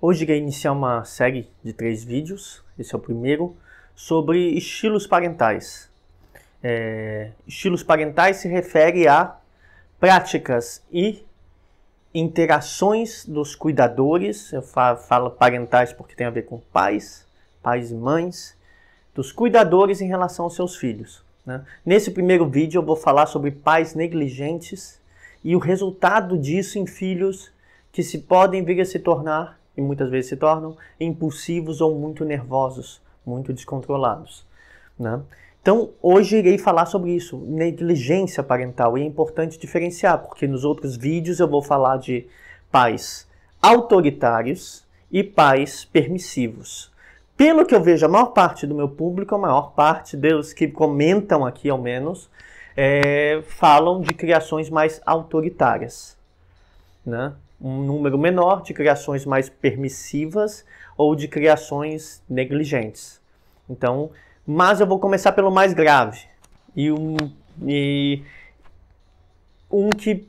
Hoje irei iniciar uma série de 3 vídeos, esse é o primeiro, sobre estilos parentais. Estilos parentais se refere a práticas e interações dos cuidadores, eu falo parentais porque tem a ver com pais e mães, dos cuidadores em relação aos seus filhos, né? Nesse primeiro vídeo eu vou falar sobre pais negligentes e o resultado disso em filhos que podem vir a se tornar, e muitas vezes se tornam, impulsivos ou muito nervosos, muito descontrolados, né? Então, hoje irei falar sobre isso, negligência parental, e é importante diferenciar, porque nos outros vídeos eu vou falar de pais autoritários e pais permissivos. Pelo que eu vejo, a maior parte do meu público, a maior parte deles que comentam aqui ao menos, falam de criações mais autoritárias, né? Um número menor de criações mais permissivas ou de criações negligentes. Então, mas eu vou começar pelo mais grave. E um que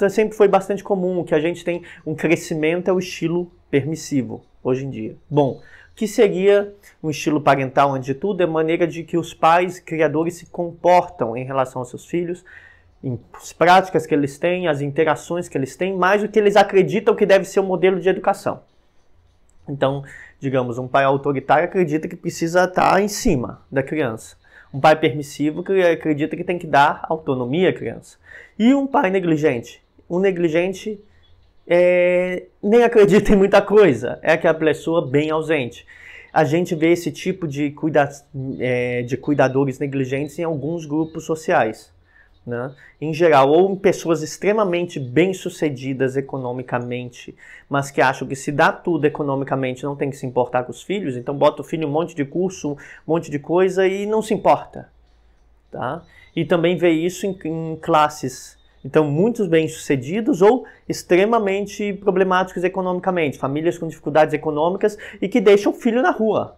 sempre foi bastante comum, que a gente tem um crescimento, é o estilo permissivo, hoje em dia. Bom, o que seria um estilo parental, antes de tudo? É a maneira de que os pais, criadores, se comportam em relação aos seus filhos, as práticas que eles têm, as interações que eles têm, mais o que eles acreditam que deve ser o modelo de educação. Então, digamos, um pai autoritário acredita que precisa estar em cima da criança. Um pai permissivo acredita que tem que dar autonomia à criança. E um pai negligente? Um negligente nem acredita em muita coisa, é aquela pessoa bem ausente. A gente vê esse tipo de cuidadores negligentes em alguns grupos sociais, né? Em geral, ou em pessoas extremamente bem-sucedidas economicamente, mas que acham que se dá tudo economicamente não tem que se importar com os filhos, então bota o filho em um monte de curso, um monte de coisa e não se importa, tá? E também vê isso em classes, então muitos bem-sucedidos ou extremamente problemáticos economicamente, famílias com dificuldades econômicas e que deixam o filho na rua.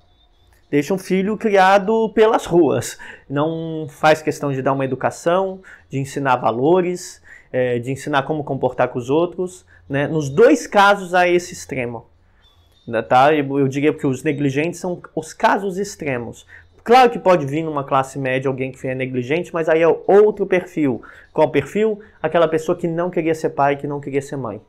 Deixa um filho criado pelas ruas, não faz questão de dar uma educação, de ensinar valores, de ensinar como comportar com os outros, né? Nos dois casos há esse extremo, tá? Eu diria que os negligentes são os casos extremos. Claro que pode vir numa classe média alguém que é negligente, mas aí é outro perfil. Qual perfil? Aquela pessoa que não queria ser pai, que não queria ser mãe.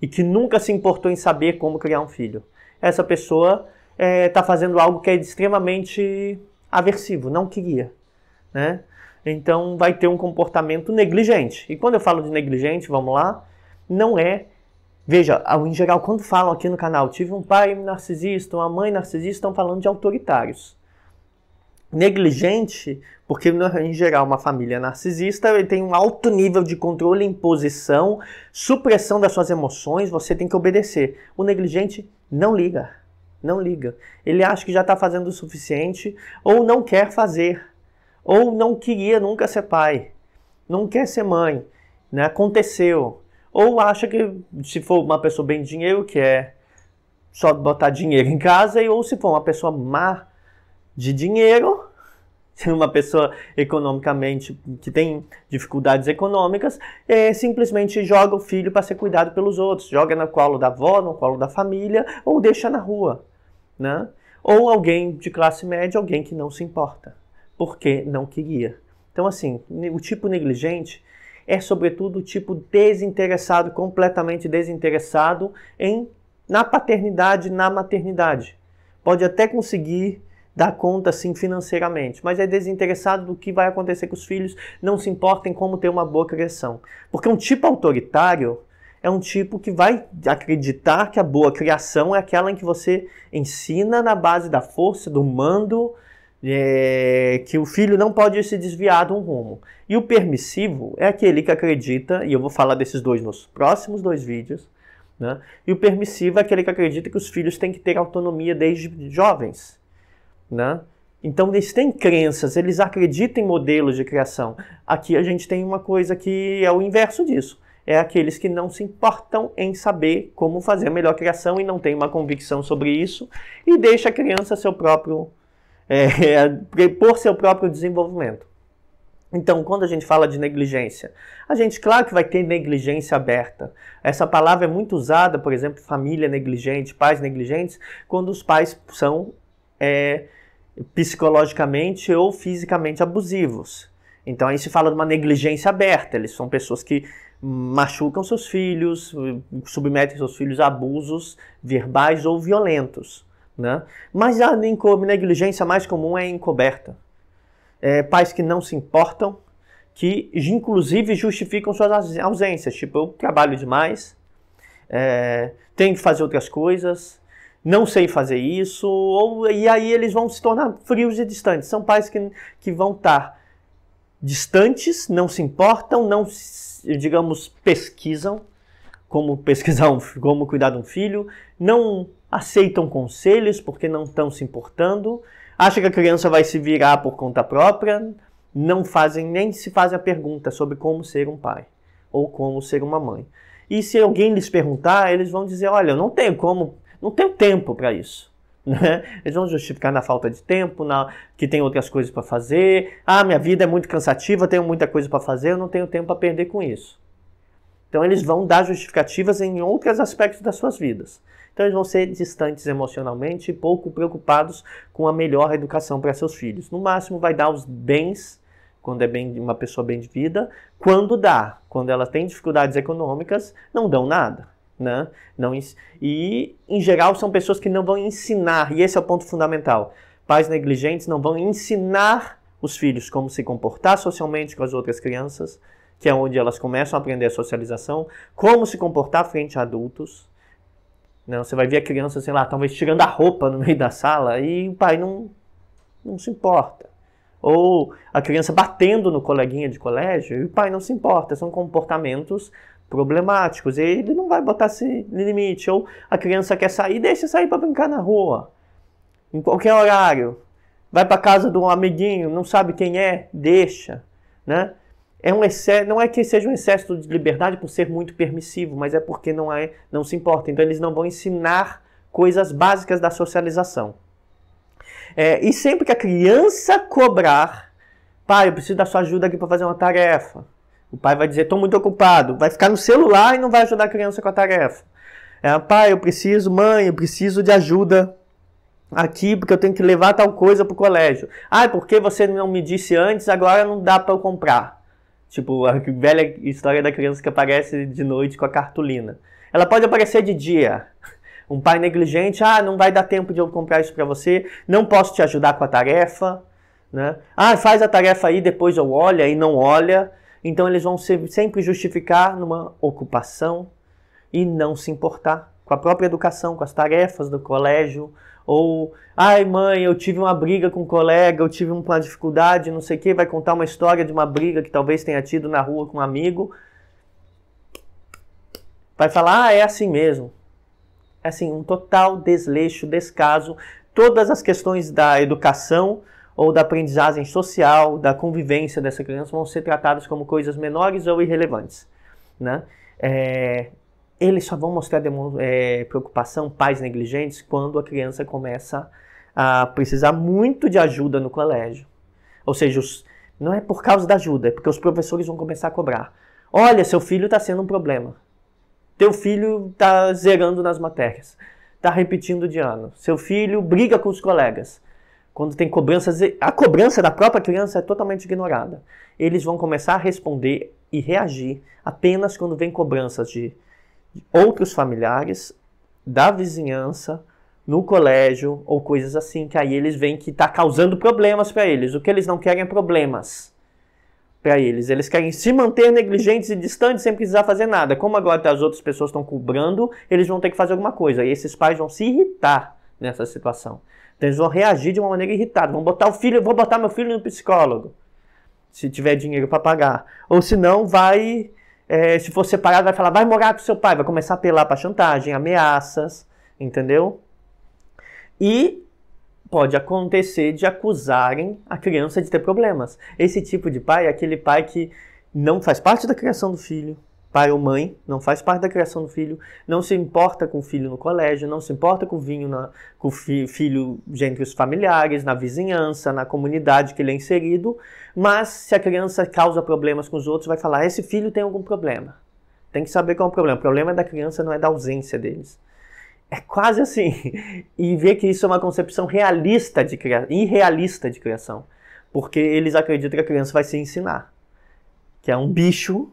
E que nunca se importou em saber como criar um filho. Essa pessoa está fazendo algo que é extremamente aversivo, não queria, né? Então vai ter um comportamento negligente. E quando eu falo de negligente, vamos lá, não é... Veja, em geral, quando falam aqui no canal, tive um pai narcisista, uma mãe narcisista, estão falando de autoritários. Negligente, porque em geral uma família narcisista tem um alto nível de controle, imposição, supressão das suas emoções, você tem que obedecer. O negligente não liga. Não liga. Ele acha que já está fazendo o suficiente, ou não quer fazer, ou não queria nunca ser pai, não quer ser mãe, né? Aconteceu. Ou acha que se for uma pessoa bem de dinheiro, que é só botar dinheiro em casa, ou se for uma pessoa má de dinheiro, uma pessoa economicamente que tem dificuldades econômicas, simplesmente joga o filho para ser cuidado pelos outros, joga no colo da avó, no colo da família, ou deixa na rua, né? Ou alguém de classe média, alguém que não se importa, porque não queria. Então, assim, o tipo negligente é, sobretudo, o tipo desinteressado, completamente desinteressado na paternidade, na maternidade. Pode até conseguir dar conta, sim, financeiramente, mas é desinteressado do que vai acontecer com os filhos, não se importa em como ter uma boa criação. Porque um tipo autoritário é um tipo que vai acreditar que a boa criação é aquela em que você ensina na base da força, do mando, que o filho não pode se desviar de um rumo. E o permissivo é aquele que acredita, e eu vou falar desses dois nos próximos 2 vídeos, né? E o permissivo é aquele que acredita que os filhos têm que ter autonomia desde jovens, né? Então eles têm crenças, eles acreditam em modelos de criação. Aqui a gente tem uma coisa que é o inverso disso. É aqueles que não se importam em saber como fazer a melhor criação e não tem uma convicção sobre isso e deixa a criança por seu próprio desenvolvimento. Então, quando a gente fala de negligência, a gente, claro que vai ter negligência aberta. Essa palavra é muito usada, por exemplo, família negligente, pais negligentes, quando os pais são psicologicamente ou fisicamente abusivos. Então, aí se fala de uma negligência aberta. Eles são pessoas que machucam seus filhos, submetem seus filhos a abusos verbais ou violentos, né? Mas a negligência mais comum é encoberta. Pais que não se importam, que inclusive justificam suas ausências. Tipo, eu trabalho demais, tenho que fazer outras coisas, não sei fazer isso, e aí eles vão se tornar frios e distantes. São pais que vão estar distantes, não se importam, não, digamos, pesquisam como como cuidar de um filho, não aceitam conselhos porque não estão se importando, acham que a criança vai se virar por conta própria, nem se fazem a pergunta sobre como ser um pai ou como ser uma mãe. E se alguém lhes perguntar, eles vão dizer, olha, eu não tenho tempo para isso. Né? Eles vão justificar na falta de tempo, que tem outras coisas para fazer. Minha vida é muito cansativa, tenho muita coisa para fazer, eu não tenho tempo para perder com isso. Então eles vão dar justificativas em outros aspectos das suas vidas. Então eles vão ser distantes emocionalmente e pouco preocupados com a melhor educação para seus filhos. No máximo vai dar os bens, quando é uma pessoa bem de vida, quando ela tem dificuldades econômicas, não dão nada. Né? E, em geral, são pessoas que não vão ensinar, e esse é o ponto fundamental. Pais negligentes não vão ensinar os filhos como se comportar socialmente com as outras crianças, que é onde elas começam a aprender a socialização, como se comportar frente a adultos. Não, você vai ver a criança, sei lá, talvez tirando a roupa no meio da sala e o pai não se importa. Ou a criança batendo no coleguinha de colégio e o pai não se importa. São comportamentos problemáticos, e ele não vai botar esse limite. Ou a criança quer sair, deixa sair para brincar na rua, em qualquer horário. Vai para casa de um amiguinho, não sabe quem é, deixa. Né? Não é que seja um excesso de liberdade por ser muito permissivo, mas é porque não se importa. Então eles não vão ensinar coisas básicas da socialização. E sempre que a criança cobrar, pai, eu preciso da sua ajuda aqui para fazer uma tarefa. O pai vai dizer, estou muito ocupado. Vai ficar no celular e não vai ajudar a criança com a tarefa. Pai, mãe, eu preciso de ajuda aqui porque eu tenho que levar tal coisa para o colégio. Porque você não me disse antes, agora não dá para eu comprar. Tipo, a velha história da criança que aparece de noite com a cartolina. Ela pode aparecer de dia. Um pai negligente, não vai dar tempo de eu comprar isso para você, não posso te ajudar com a tarefa. Né? Faz a tarefa aí, depois eu olho, aí não olha. Então eles vão sempre justificar numa ocupação e não se importar com a própria educação, com as tarefas do colégio. Ou, mãe, eu tive uma briga com um colega, eu tive uma dificuldade, não sei o quê, vai contar uma história de uma briga que talvez tenha tido na rua com um amigo. Vai falar, é assim mesmo. É assim, um total desleixo, descaso. Todas as questões da educação ou da aprendizagem social, da convivência dessa criança vão ser tratadas como coisas menores ou irrelevantes. Né? Eles só vão mostrar preocupação, pais negligentes, quando a criança começa a precisar muito de ajuda no colégio. Ou seja, não é por causa da ajuda, é porque os professores vão começar a cobrar. Olha, seu filho está sendo um problema. Teu filho está zerando nas matérias. Está repetindo de ano. Seu filho briga com os colegas. Quando tem cobranças, a cobrança da própria criança é totalmente ignorada. Eles vão começar a responder e reagir apenas quando vem cobranças de outros familiares, da vizinhança, no colégio ou coisas assim, que aí eles veem que está causando problemas para eles. O que eles não querem é problemas para eles. Eles querem se manter negligentes e distantes sem precisar fazer nada. Como agora as outras pessoas estão cobrando, eles vão ter que fazer alguma coisa. E esses pais vão se irritar nessa situação. Então eles vão reagir de uma maneira irritada. Vou botar meu filho no psicólogo, se tiver dinheiro para pagar. Ou se não, se for separado, vai falar, vai morar com seu pai. Vai começar a apelar para chantagem, ameaças, entendeu? E pode acontecer de acusarem a criança de ter problemas. Esse tipo de pai é aquele pai que não faz parte da criação do filho, pai ou mãe, não faz parte da criação do filho, não se importa com o filho no colégio, não se importa com o filho entre os familiares, na vizinhança, na comunidade que ele é inserido, mas se a criança causa problemas com os outros, vai falar, esse filho tem algum problema. Tem que saber qual é o problema. O problema da criança não é da ausência deles. É quase assim. E ver que isso é uma concepção irrealista de criação. Porque eles acreditam que a criança vai se ensinar. Que é um bicho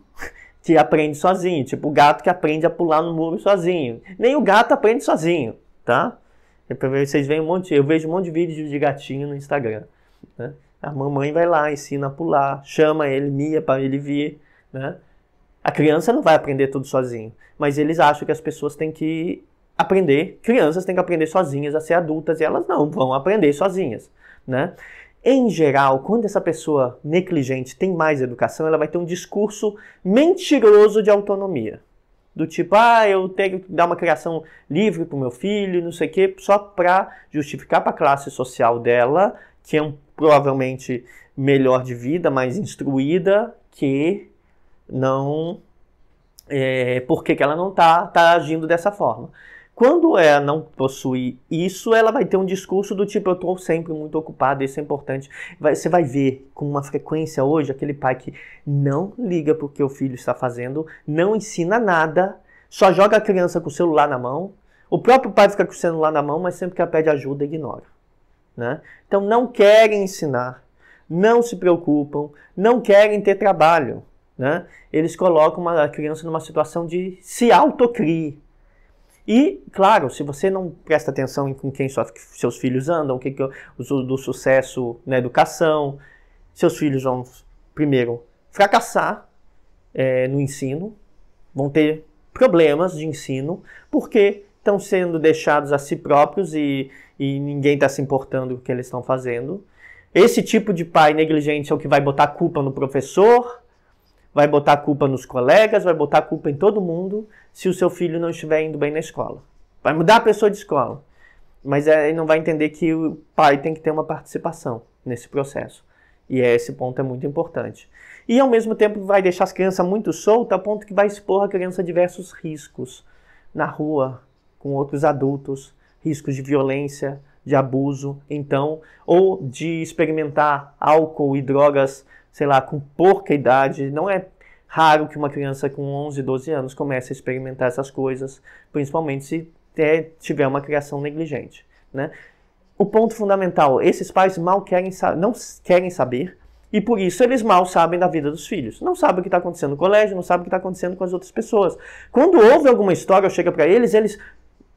que aprende sozinho. Tipo o gato que aprende a pular no muro sozinho. Nem o gato aprende sozinho, tá? Vocês veem eu vejo um monte de vídeos de gatinho no Instagram. Né? A mamãe vai lá, ensina a pular, chama ele, mia para ele vir, né? A criança não vai aprender tudo sozinho, mas eles acham que as pessoas têm que aprender, crianças têm que aprender sozinhas a ser adultas e elas não vão aprender sozinhas, né? Em geral, quando essa pessoa negligente tem mais educação, ela vai ter um discurso mentiroso de autonomia. Do tipo, eu tenho que dar uma criação livre para o meu filho, não sei o quê, só para justificar para a classe social dela, que é provavelmente melhor de vida, mais instruída, que não... por que ela não tá agindo dessa forma. Quando ela não possui isso, ela vai ter um discurso do tipo, eu estou sempre muito ocupado, isso é importante. Você vai ver com uma frequência hoje, aquele pai que não liga para o que o filho está fazendo, não ensina nada, só joga a criança com o celular na mão, o próprio pai fica com o celular na mão, mas sempre que ela pede ajuda, ignora. Né? Então não querem ensinar, não se preocupam, não querem ter trabalho. Né? Eles colocam a criança numa situação de se autocrie. E, claro, se você não presta atenção em com quem seus filhos andam, o que do sucesso na educação, seus filhos vão, primeiro, fracassar no ensino, vão ter problemas de ensino, porque estão sendo deixados a si próprios e ninguém está se importando com o que eles estão fazendo. Esse tipo de pai negligente é o que vai botar a culpa no professor, vai botar a culpa nos colegas, vai botar a culpa em todo mundo se o seu filho não estiver indo bem na escola. Vai mudar a pessoa de escola. Mas ele não vai entender que o pai tem que ter uma participação nesse processo. E esse ponto é muito importante. E ao mesmo tempo vai deixar as crianças muito soltas, a ponto que vai expor a criança a diversos riscos na rua, com outros adultos, riscos de violência, de abuso, então, ou de experimentar álcool e drogas, sei lá, com pouca idade. Não é raro que uma criança com 11, 12 anos comece a experimentar essas coisas, principalmente se tiver uma criação negligente. Né? O ponto fundamental, esses pais não querem saber, e por isso eles mal sabem da vida dos filhos. Não sabem o que está acontecendo no colégio, não sabem o que está acontecendo com as outras pessoas. Quando ouve alguma história ou chega para eles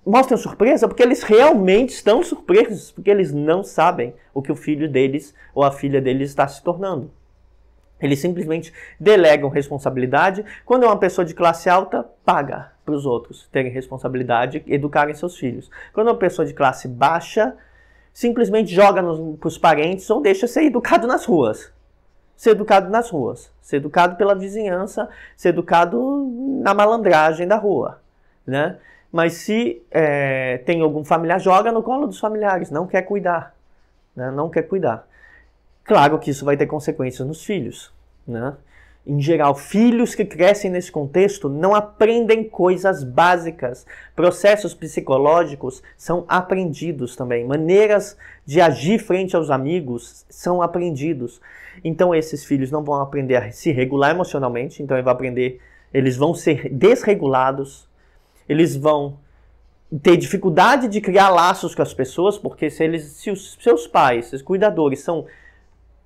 mostram surpresa porque eles realmente estão surpresos, porque eles não sabem o que o filho deles ou a filha deles está se tornando. Eles simplesmente delegam responsabilidade. Quando é uma pessoa de classe alta, paga para os outros terem responsabilidade e educarem seus filhos. Quando é uma pessoa de classe baixa, simplesmente joga para os parentes ou deixa ser educado nas ruas. Ser educado nas ruas. Ser educado pela vizinhança, ser educado na malandragem da rua. Né? Mas se tem algum familiar, joga no colo dos familiares, não quer cuidar. Né? Não quer cuidar. Claro que isso vai ter consequências nos filhos. Né? Em geral, filhos que crescem nesse contexto não aprendem coisas básicas. Processos psicológicos são aprendidos também. Maneiras de agir frente aos amigos são aprendidos. Então esses filhos não vão aprender a se regular emocionalmente, então eles vão ser desregulados, eles vão ter dificuldade de criar laços com as pessoas, porque se os seus pais, os cuidadores, são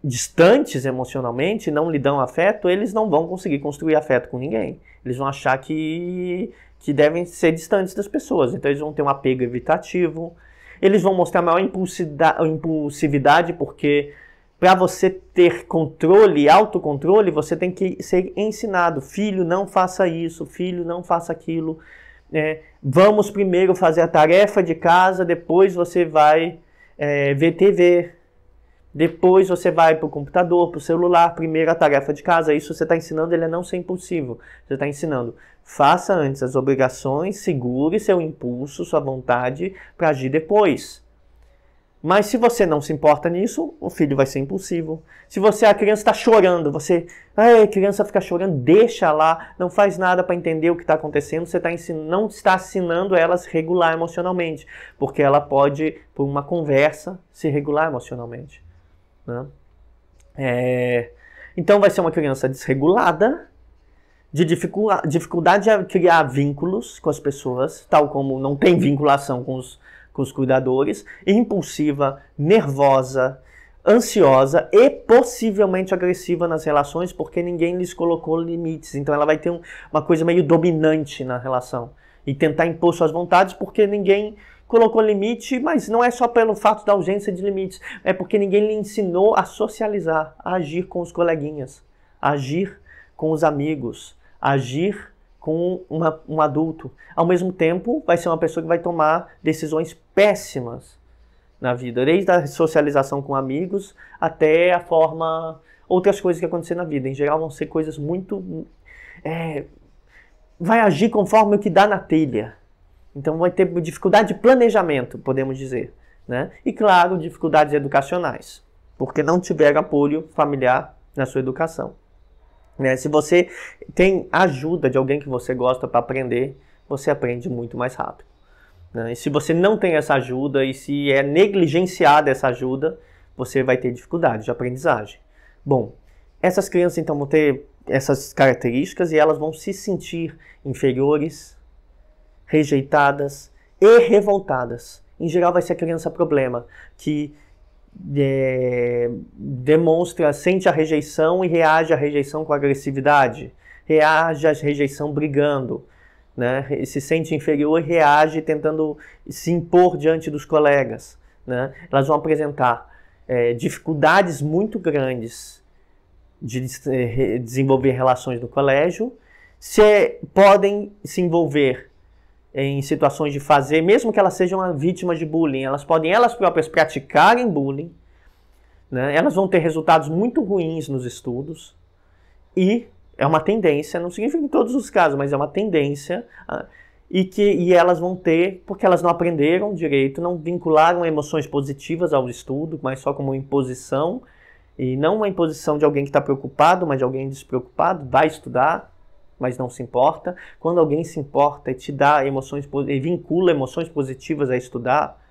distantes emocionalmente, não lhe dão afeto, eles não vão conseguir construir afeto com ninguém. Eles vão achar que devem ser distantes das pessoas. Então eles vão ter um apego evitativo. Eles vão mostrar maior impulsividade, porque para você ter controle, autocontrole, você tem que ser ensinado. Filho, não faça isso. Filho, não faça aquilo. Vamos primeiro fazer a tarefa de casa, depois você vai ver TV. Depois você vai para o computador, para o celular, primeiro a tarefa de casa. Isso você está ensinando ele a não ser impulsivo. Você está ensinando, faça antes as obrigações, segure seu impulso, sua vontade, para agir depois. Mas se você não se importa nisso, o filho vai ser impulsivo. Se a criança está chorando, a criança fica chorando, deixa lá, não faz nada para entender o que está acontecendo, você não está ensinando ela a se regular emocionalmente, porque ela pode, por uma conversa, se regular emocionalmente. Né? Então vai ser uma criança desregulada, de dificuldade a criar vínculos com as pessoas, tal como não tem vinculação com os cuidadores, impulsiva, nervosa, ansiosa e possivelmente agressiva nas relações, porque ninguém lhes colocou limites. Então ela vai ter uma coisa meio dominante na relação e tentar impor suas vontades porque ninguém colocou limite, mas não é só pelo fato da ausência de limites, é porque ninguém lhe ensinou a socializar, a agir com os coleguinhas, a agir com os amigos, a agir com um adulto. Ao mesmo tempo, vai ser uma pessoa que vai tomar decisões péssimas na vida, desde a socialização com amigos até outras coisas que acontecer na vida. Em geral, vão ser coisas muito... vai agir conforme o que dá na telha. Então, vai ter dificuldade de planejamento, podemos dizer. Né? E, claro, dificuldades educacionais, porque não tiver apoio familiar na sua educação. Se você tem ajuda de alguém que você gosta para aprender, você aprende muito mais rápido. E se você não tem essa ajuda e se é negligenciada essa ajuda, você vai ter dificuldade de aprendizagem. Bom, essas crianças então vão ter essas características e elas vão se sentir inferiores, rejeitadas e revoltadas. Em geral vai ser a criança problema, que sente a rejeição e reage à rejeição com agressividade, reage à rejeição brigando, né? Se sente inferior e reage tentando se impor diante dos colegas. Né? Elas vão apresentar dificuldades muito grandes de desenvolver relações no colégio, podem se envolver em situações de fazer, mesmo que elas sejam vítimas de bullying, elas podem elas próprias praticarem bullying, né? Elas vão ter resultados muito ruins nos estudos e é uma tendência, não significa em todos os casos, mas é uma tendência e elas vão ter, porque elas não aprenderam direito, não vincularam emoções positivas ao estudo, mas só como imposição, e não uma imposição de alguém que está preocupado, mas de alguém despreocupado, vai estudar, mas não se importa. Quando alguém se importa e te dá e vincula emoções positivas a estudar,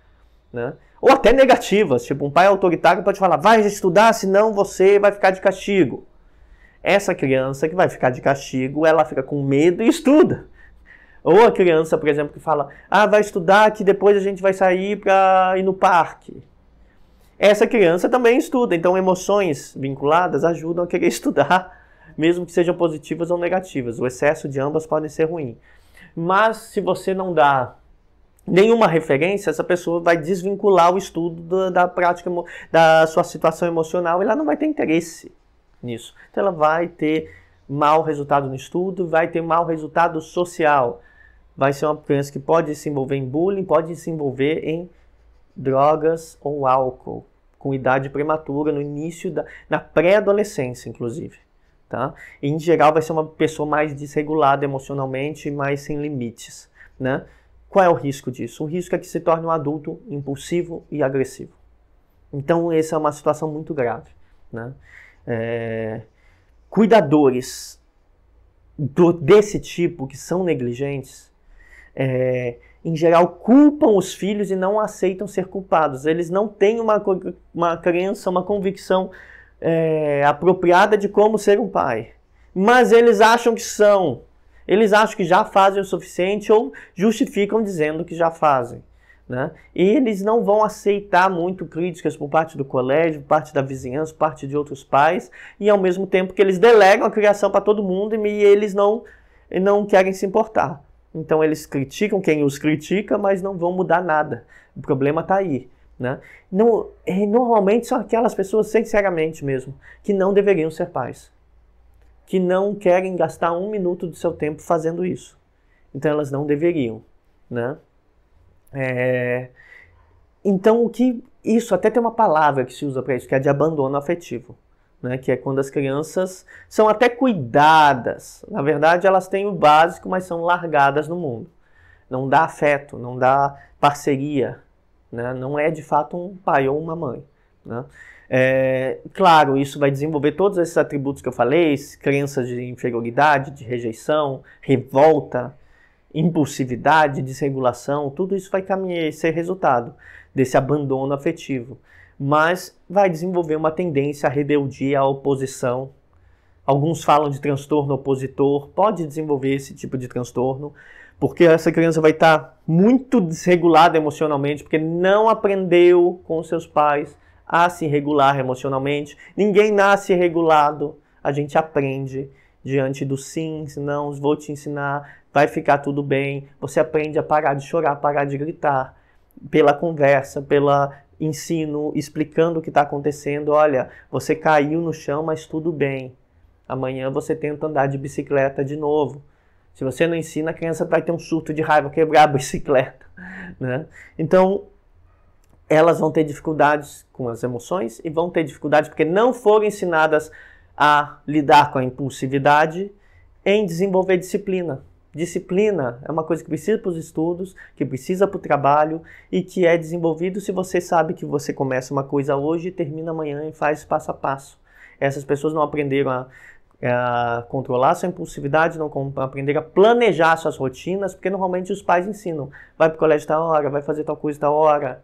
né? Ou até negativas, tipo um pai autoritário pode falar, vai estudar, senão você vai ficar de castigo. Essa criança que vai ficar de castigo, ela fica com medo e estuda. Ou a criança, por exemplo, que fala, vai estudar que depois a gente vai sair para ir no parque. Essa criança também estuda, então emoções vinculadas ajudam a querer estudar, mesmo que sejam positivas ou negativas. O excesso de ambas pode ser ruim. Mas se você não dá nenhuma referência, essa pessoa vai desvincular o estudo da prática, da sua situação emocional, e ela não vai ter interesse nisso. Então ela vai ter mau resultado no estudo, vai ter mau resultado social. Vai ser uma criança que pode se envolver em bullying, pode se envolver em drogas ou álcool, com idade prematura, no início na pré-adolescência, inclusive. Tá? E, em geral, vai ser uma pessoa mais desregulada emocionalmente, mais sem limites. Né? Qual é o risco disso? O risco é que se torne um adulto impulsivo e agressivo. Então, essa é uma situação muito grave. Né? Cuidadores desse tipo, que são negligentes, em geral, culpam os filhos e não aceitam ser culpados. Eles não têm uma crença, uma convicção apropriada de como ser um pai. Mas eles acham que são. Eles acham que já fazem o suficiente ou justificam dizendo que já fazem. Né? E eles não vão aceitar muito críticas por parte do colégio, por parte da vizinhança, por parte de outros pais, e ao mesmo tempo que eles delegam a criação para todo mundo e eles não querem se importar. Então eles criticam quem os critica, mas não vão mudar nada. O problema está aí. Né? Normalmente são aquelas pessoas, sinceramente mesmo, que não deveriam ser pais. Que não querem gastar 1 minuto do seu tempo fazendo isso. Então elas não deveriam. Né? Então isso até tem uma palavra que se usa para isso, que é de abandono afetivo. Né? Que é quando as crianças são até cuidadas. Na verdade elas têm o básico, mas são largadas no mundo. Não dá afeto, não dá parceria. né? Não é de fato um pai ou uma mãe, né? Claro, isso vai desenvolver todos esses atributos que eu falei, crenças de inferioridade, de rejeição, revolta, impulsividade, desregulação, tudo isso vai ser resultado desse abandono afetivo. Mas vai desenvolver uma tendência à rebeldia, à oposição. Alguns falam de transtorno opositor, pode desenvolver esse tipo de transtorno, porque essa criança vai estar muito desregulada emocionalmente, porque não aprendeu com seus pais a se regular emocionalmente. Ninguém nasce regulado, a gente aprende diante dos sims, não, vou te ensinar, vai ficar tudo bem. Você aprende a parar de chorar, parar de gritar, pela conversa, pelo ensino, explicando o que está acontecendo. Olha, você caiu no chão, mas tudo bem. Amanhã você tenta andar de bicicleta de novo. Se você não ensina, a criança vai ter um surto de raiva, quebrar a bicicleta, né? Então, elas vão ter dificuldades com as emoções e vão ter dificuldades porque não foram ensinadas a lidar com a impulsividade, em desenvolver disciplina. Disciplina é uma coisa que precisa para os estudos, que precisa para o trabalho e que é desenvolvido se você sabe que você começa uma coisa hoje e termina amanhã e faz passo a passo. Essas pessoas não aprenderam a controlar sua impulsividade, não aprenderam a planejar suas rotinas, porque normalmente os pais ensinam. Vai para o colégio tal hora, vai fazer tal coisa tal hora.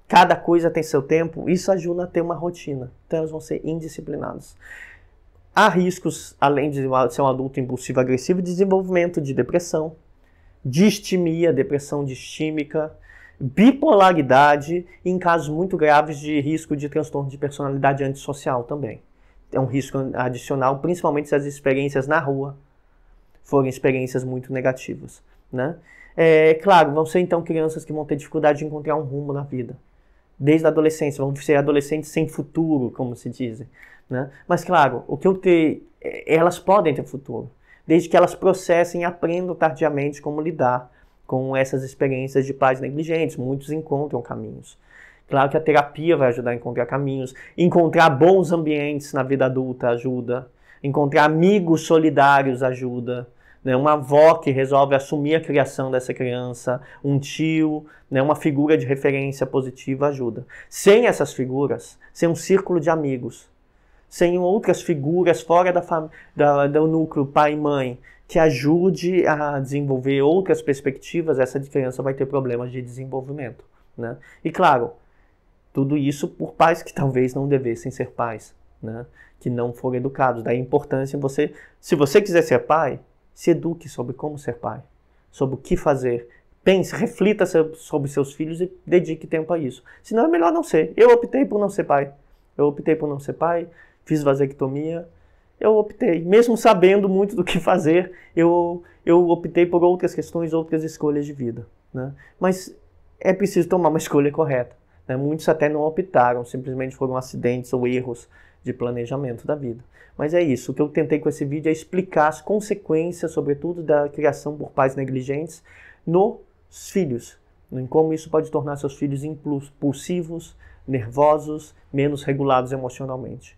Cada coisa tem seu tempo, isso ajuda a ter uma rotina. Então elas vão ser indisciplinadas. Há riscos, além de ser um adulto impulsivo agressivo, de desenvolvimento de depressão, distimia, depressão distímica, bipolaridade e, em casos muito graves, de risco de transtorno de personalidade antissocial também. É um risco adicional, principalmente se as experiências na rua forem experiências muito negativas, né? Claro, vão ser então crianças que vão ter dificuldade de encontrar um rumo na vida. Desde a adolescência, vão ser adolescentes sem futuro, como se diz, né? Mas claro, elas podem ter futuro, desde que elas processem e aprendam tardiamente como lidar com essas experiências de pais negligentes. Muitos encontram caminhos. Claro que a terapia vai ajudar a encontrar caminhos, encontrar bons ambientes na vida adulta ajuda, encontrar amigos solidários ajuda, né? Uma avó que resolve assumir a criação dessa criança, um tio, né? Uma figura de referência positiva ajuda. Sem essas figuras, sem um círculo de amigos, sem outras figuras fora do núcleo pai e mãe, que ajude a desenvolver outras perspectivas, essa criança vai ter problemas de desenvolvimento, né? E claro, tudo isso por pais que talvez não devessem ser pais, né? Que não foram educados. Daí a importância em você, se você quiser ser pai, se eduque sobre como ser pai, sobre o que fazer. Pense, reflita sobre seus filhos e dedique tempo a isso. Senão é melhor não ser. Eu optei por não ser pai. Fiz vasectomia. Eu optei. Mesmo sabendo muito do que fazer, eu optei por outras questões, outras escolhas de vida, né? Mas é preciso tomar uma escolha correta, né? Muitos até não optaram, simplesmente foram acidentes ou erros de planejamento da vida. Mas é isso, o que eu tentei com esse vídeo é explicar as consequências, sobretudo, da criação por pais negligentes nos filhos, em como isso pode tornar seus filhos impulsivos, nervosos, menos regulados emocionalmente.